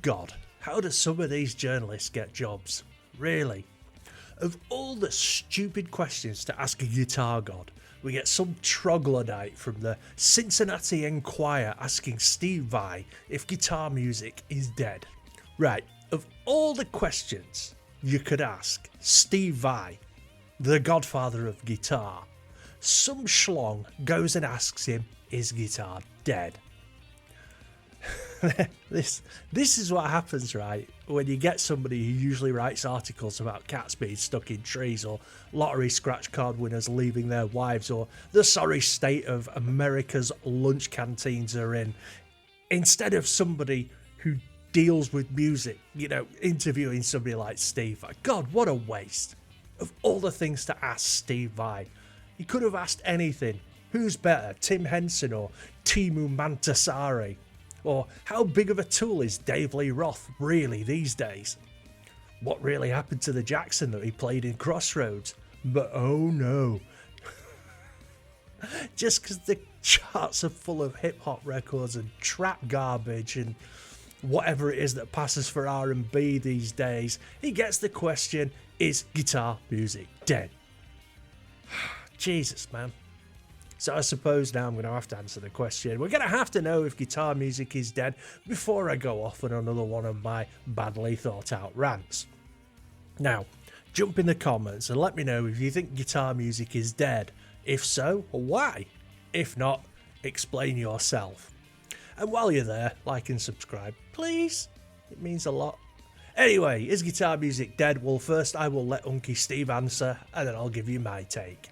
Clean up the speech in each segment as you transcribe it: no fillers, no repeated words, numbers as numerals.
God, how do some of these journalists get jobs? Really? Of all the stupid questions to ask a guitar god, we get some troglodyte from the Cincinnati Enquirer asking Steve Vai if guitar music is dead. Right, of all the questions you could ask Steve Vai, the godfather of guitar, some schlong goes and asks him, is guitar dead? This is what happens, right, when you get somebody who usually writes articles about cats being stuck in trees, or lottery scratch card winners leaving their wives, or the sorry state of America's lunch canteens are in, instead of somebody who deals with music, interviewing somebody like Steve Vai. God, what a waste. Of all the things to ask Steve Vai, he could have asked anything. Who's better, Tim Henson or Timu Mantasari? Or how big of a tool is Dave Lee Roth really these days? What really happened to the Jackson that he played in Crossroads? But oh no. Just because the charts are full of hip-hop records and trap garbage and whatever it is that passes for R&B these days, he gets the question, is guitar music dead? Jesus, man. So I suppose now I'm going to have to answer the question. We're going to have to know if guitar music is dead before I go off on another one of my badly thought out rants. Now, jump in the comments and let me know if you think guitar music is dead. If so, why? If not, explain yourself. And while you're there, like and subscribe, please. It means a lot. Anyway, is guitar music dead? Well, first I will let Unky Steve answer, and then I'll give you my take.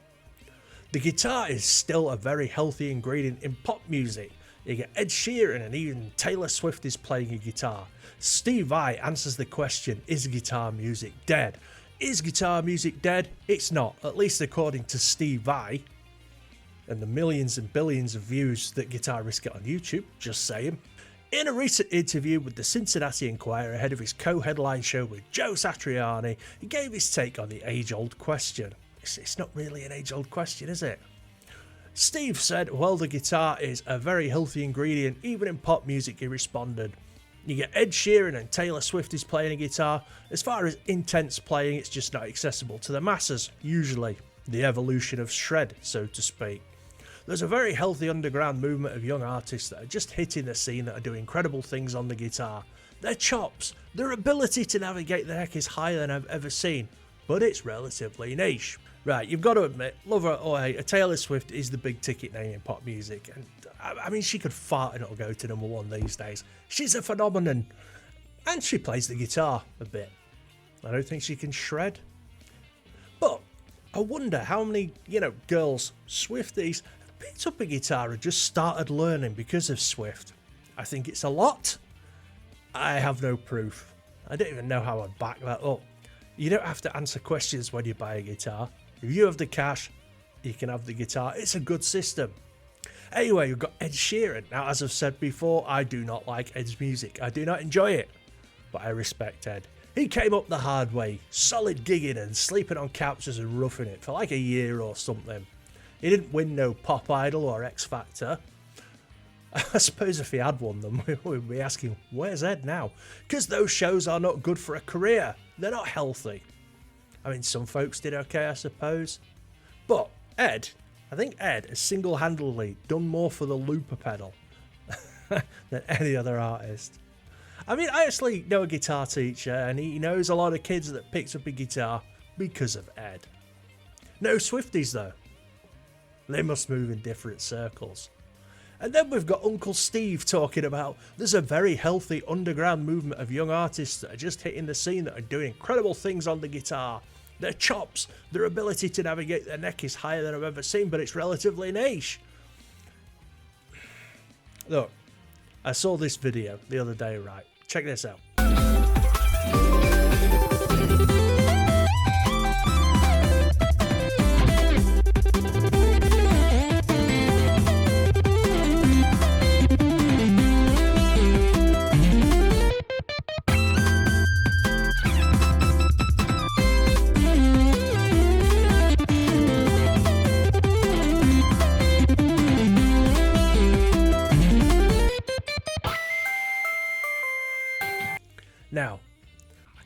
The guitar is still a very healthy ingredient in pop music. You get Ed Sheeran and even Taylor Swift is playing a guitar. Steve Vai answers the question, is guitar music dead? Is guitar music dead? It's not, at least according to Steve Vai. And the millions and billions of views that guitarists get on YouTube, just saying. In a recent interview with the Cincinnati Enquirer ahead of his co-headline show with Joe Satriani, he gave his take on the age-old question. It's not really an age-old question, is it? Steve said, well, the guitar is a very healthy ingredient, even in pop music, he responded. You get Ed Sheeran and Taylor Swift is playing a guitar. As far as intense playing, it's just not accessible to the masses, usually. The evolution of shred, so to speak. There's a very healthy underground movement of young artists that are just hitting the scene that are doing incredible things on the guitar. Their chops, their ability to navigate the neck is higher than I've ever seen, but it's relatively niche. Right, you've got to admit, love her or hate, Taylor Swift is the big ticket name in pop music, and I mean, she could fart and it'll go to number one these days. She's a phenomenon, and she plays the guitar a bit. I don't think she can shred, but I wonder how many, girls, Swifties, have picked up a guitar and just started learning because of Swift. I think it's a lot. I have no proof. I don't even know how I'd back that up. You don't have to answer questions when you buy a guitar. If you have the cash, you can have the guitar. It's a good system. Anyway, we've got Ed Sheeran. Now, as I've said before, I do not like Ed's music. I do not enjoy it. But I respect Ed. He came up the hard way, solid gigging and sleeping on couches and roughing it for like a year or something. He didn't win no Pop Idol or X Factor. I suppose if he had won them, we'd be asking, where's Ed now? Because those shows are not good for a career. They're not healthy. I mean, some folks did okay, I suppose. But Ed, I think Ed has single-handedly done more for the looper pedal than any other artist. I mean, I actually know a guitar teacher, and he knows a lot of kids that picked up a guitar because of Ed. No Swifties, though. They must move in different circles. And then we've got Uncle Steve talking about there's a very healthy underground movement of young artists that are just hitting the scene that are doing incredible things on the guitar. Their chops, their ability to navigate their neck is higher than I've ever seen, but it's relatively niche. Look, I saw this video the other day, right? Check this out.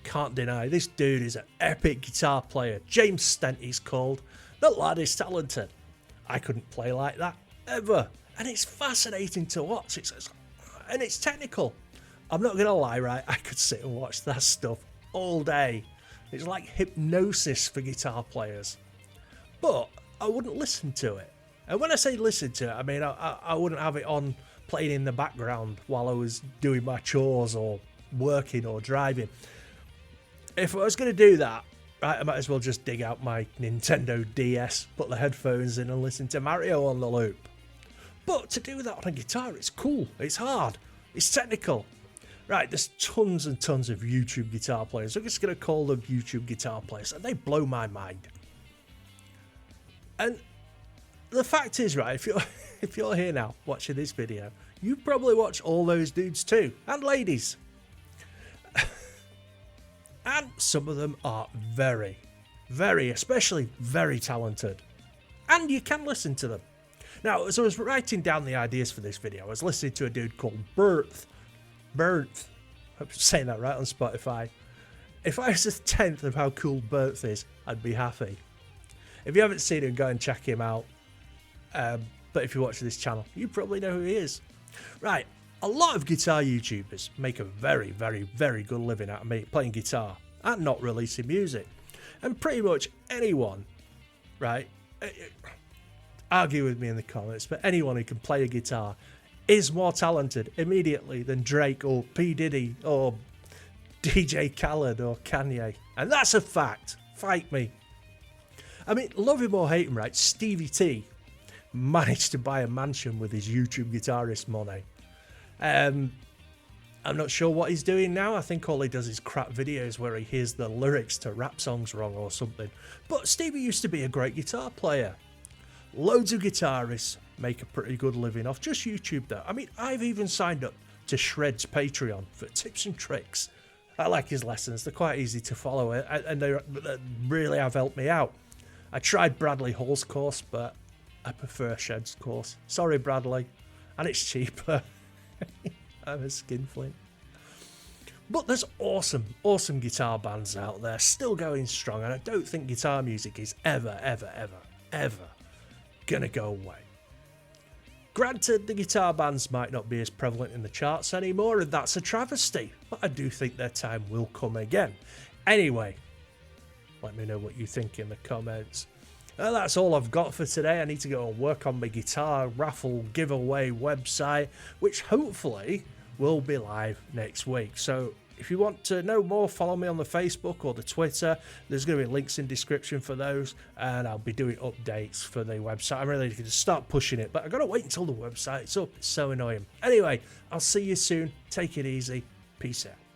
can't deny this dude is an epic guitar player. James Stent he's called. The lad is talented. I couldn't play like that ever, and it's fascinating to watch. And it's technical. I'm not gonna lie, right? I could sit and watch that stuff all day. It's like hypnosis for guitar players. But I wouldn't listen to it. And when I say listen to it, I mean I wouldn't have it on playing in the background while I was doing my chores or working or driving. If I was going to do that, right, I might as well just dig out my Nintendo DS, put the headphones in and listen to Mario on the loop. But to do that on a guitar, it's cool, it's hard, it's technical. Right, there's tons and tons of YouTube guitar players. I'm just going to call them YouTube guitar players, and they blow my mind. And the fact is, right, if you're here now watching this video, you probably watch all those dudes too, and ladies. And some of them are very, especially very talented. And you can listen to them. Now, as I was writing down the ideas for this video, I was listening to a dude called Berth. I'm saying that right on Spotify. If I was a tenth of how cool Berth is, I'd be happy. If you haven't seen him, go and check him out. But if you watch this channel, you probably know who he is. Right, a lot of guitar YouTubers make a very good living out of playing guitar and not releasing music. And pretty much anyone, right, argue with me in the comments, but anyone who can play a guitar is more talented immediately than Drake or P. Diddy or DJ Khaled or Kanye. And that's a fact. Fight me. I mean, love him or hate him, right, Stevie T managed to buy a mansion with his YouTube guitarist money. I'm not sure what he's doing now. I think all he does is crap videos where he hears the lyrics to rap songs wrong or something. But Stevie used to be a great guitar player. Loads of guitarists make a pretty good living off just YouTube though. I mean, I've even signed up to Shred's Patreon for tips and tricks. I like his lessons. They're quite easy to follow and they really have helped me out. I tried Bradley Hall's course, but I prefer Shred's course. Sorry, Bradley. And it's cheaper. I'm a skinflint. But there's awesome guitar bands out there still going strong, and I don't think guitar music is ever gonna go away. Granted, the guitar bands might not be as prevalent in the charts anymore, and that's a travesty, but I do think their time will come again. Anyway, let me know what you think in the comments. That's all I've got for today. I need to go and work on my guitar raffle giveaway website, which hopefully will be live next week. So if you want to know more, follow me on the Facebook or the Twitter. There's going to be links in description for those, and I'll be doing updates for the website. I'm really going to start pushing it, but I've got to wait until the website's up. It's so annoying. Anyway, I'll see you soon. Take it easy. Peace out.